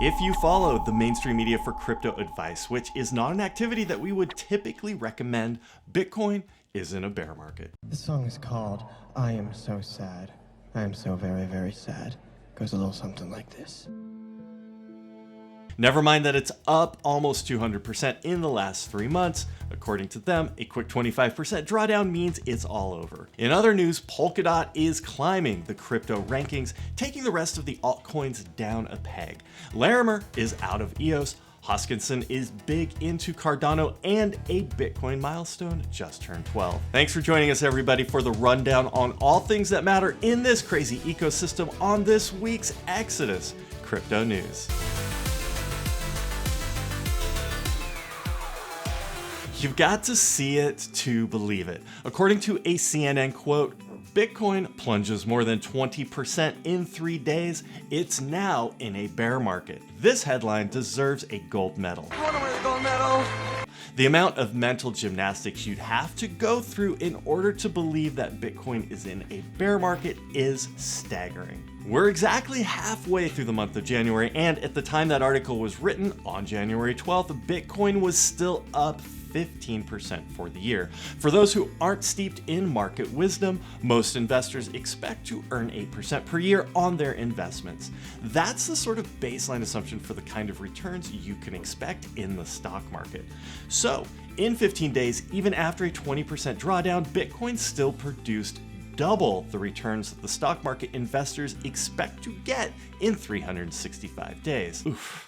If you follow the mainstream media for crypto advice, which is not an activity that we would typically recommend, Bitcoin is in a bear market. The song is called I Am So Sad. I am so very, very sad. Goes a little something like this. Never mind that it's up almost 200% in the last 3 months. According to them, a quick 25% drawdown means it's all over. In other news, Polkadot is climbing the crypto rankings, taking the rest of the altcoins down a peg. Larimer is out of EOS. Hoskinson is big into Cardano, and a Bitcoin milestone just turned 12. Thanks for joining us, everybody, for the rundown on all things that matter in this crazy ecosystem on this week's Exodus Crypto News. You've got to see it to believe it. According to a CNN quote, Bitcoin plunges more than 20% in 3 days. It's now in a bear market. This headline deserves a gold medal. You want to win the gold medal? The amount of mental gymnastics you'd have to go through in order to believe that Bitcoin is in a bear market is staggering. We're exactly halfway through the month of January, and at the time that article was written, on January 12th, Bitcoin was still up 15% for the year. For those who aren't steeped in market wisdom, most investors expect to earn 8% per year on their investments. That's the sort of baseline assumption for the kind of returns you can expect in the stock market. So, in 15 days, even after a 20% drawdown, Bitcoin still produced double the returns the stock market investors expect to get in 365 days. Oof.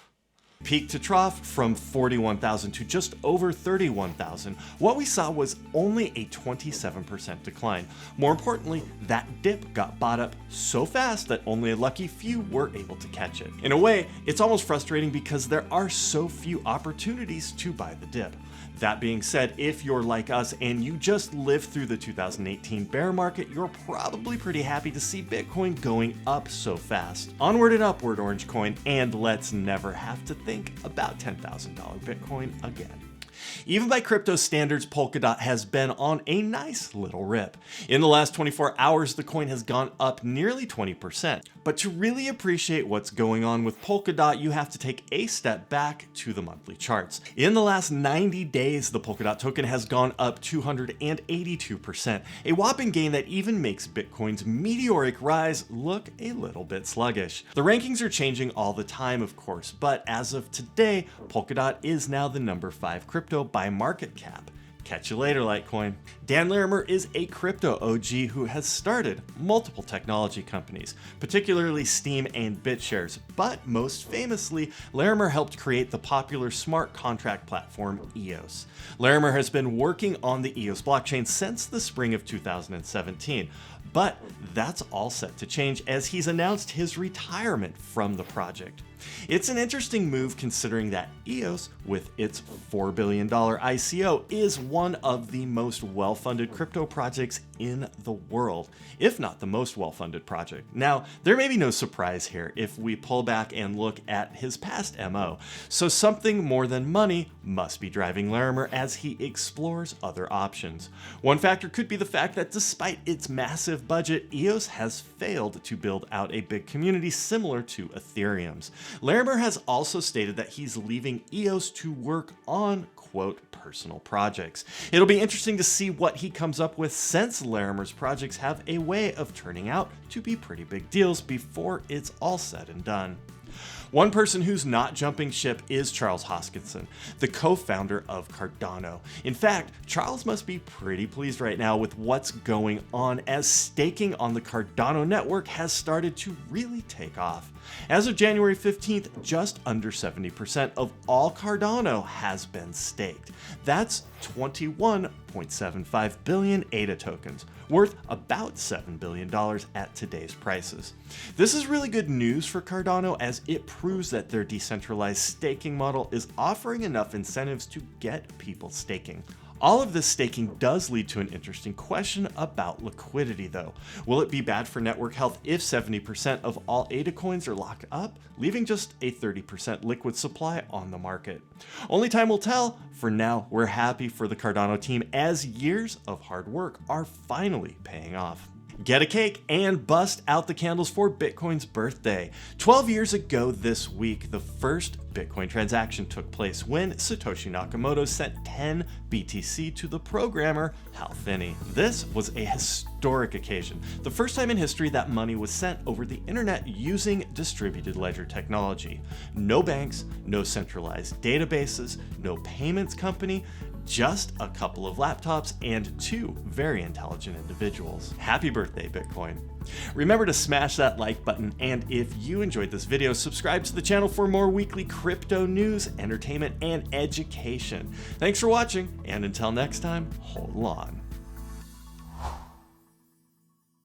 Peak to trough from 41,000 to just over 31,000, what we saw was only a 27% decline. More importantly, that dip got bought up so fast that only a lucky few were able to catch it. In a way, it's almost frustrating because there are so few opportunities to buy the dip. That being said, if you're like us and you just lived through the 2018 bear market, you're probably pretty happy to see Bitcoin going up so fast. Onward and upward, Orange Coin, and let's never have to think about $10,000 Bitcoin again. Even by crypto standards, Polkadot has been on a nice little rip. In the last 24 hours, the coin has gone up nearly 20%. But to really appreciate what's going on with Polkadot, you have to take a step back to the monthly charts. In the last 90 days, the Polkadot token has gone up 282%, a whopping gain that even makes Bitcoin's meteoric rise look a little bit sluggish. The rankings are changing all the time, of course, but as of today, Polkadot is now the number 5 crypto by market cap. Catch you later, Litecoin. Dan Larimer is a crypto OG who has started multiple technology companies, particularly Steem and BitShares, but most famously, Larimer helped create the popular smart contract platform EOS. Larimer has been working on the EOS blockchain since the spring of 2017, but that's all set to change as he's announced his retirement from the project. It's an interesting move considering that EOS, with its $4 billion ICO, is one of the most well-funded crypto projects in the world, if not the most well-funded project. Now, there may be no surprise here if we pull back and look at his past MO, so something more than money must be driving Larimer as he explores other options. One factor could be the fact that despite its massive budget, EOS has failed to build out a big community similar to Ethereum's. Larimer has also stated that he's leaving EOS to work on, quote, personal projects. It'll be interesting to see what he comes up with since Larimer's projects have a way of turning out to be pretty big deals before it's all said and done. One person who's not jumping ship is Charles Hoskinson, the co-founder of Cardano. In fact, Charles must be pretty pleased right now with what's going on as staking on the Cardano network has started to really take off. As of January 15th, just under 70% of all Cardano has been staked. That's 21.75 billion ADA tokens, worth about $7 billion at today's prices. This is really good news for Cardano as it proves that their decentralized staking model is offering enough incentives to get people staking. All of this staking does lead to an interesting question about liquidity though. Will it be bad for network health if 70% of all ADA coins are locked up, leaving just a 30% liquid supply on the market? Only time will tell. For now, we're happy for the Cardano team as years of hard work are finally paying off. Get a cake and bust out the candles for Bitcoin's birthday. 12 years ago this week, the first Bitcoin transaction took place when Satoshi Nakamoto sent 10 BTC to the programmer Hal Finney. This was a historic occasion, the first time in history that money was sent over the internet using distributed ledger technology. No banks, no centralized databases, no payments company, just a couple of laptops and two very intelligent individuals. Happy birthday, Bitcoin. Remember to smash that like button, and if you enjoyed this video, subscribe to the channel for more weekly crypto news, entertainment, and education. Thanks for watching, and until next time, hold on.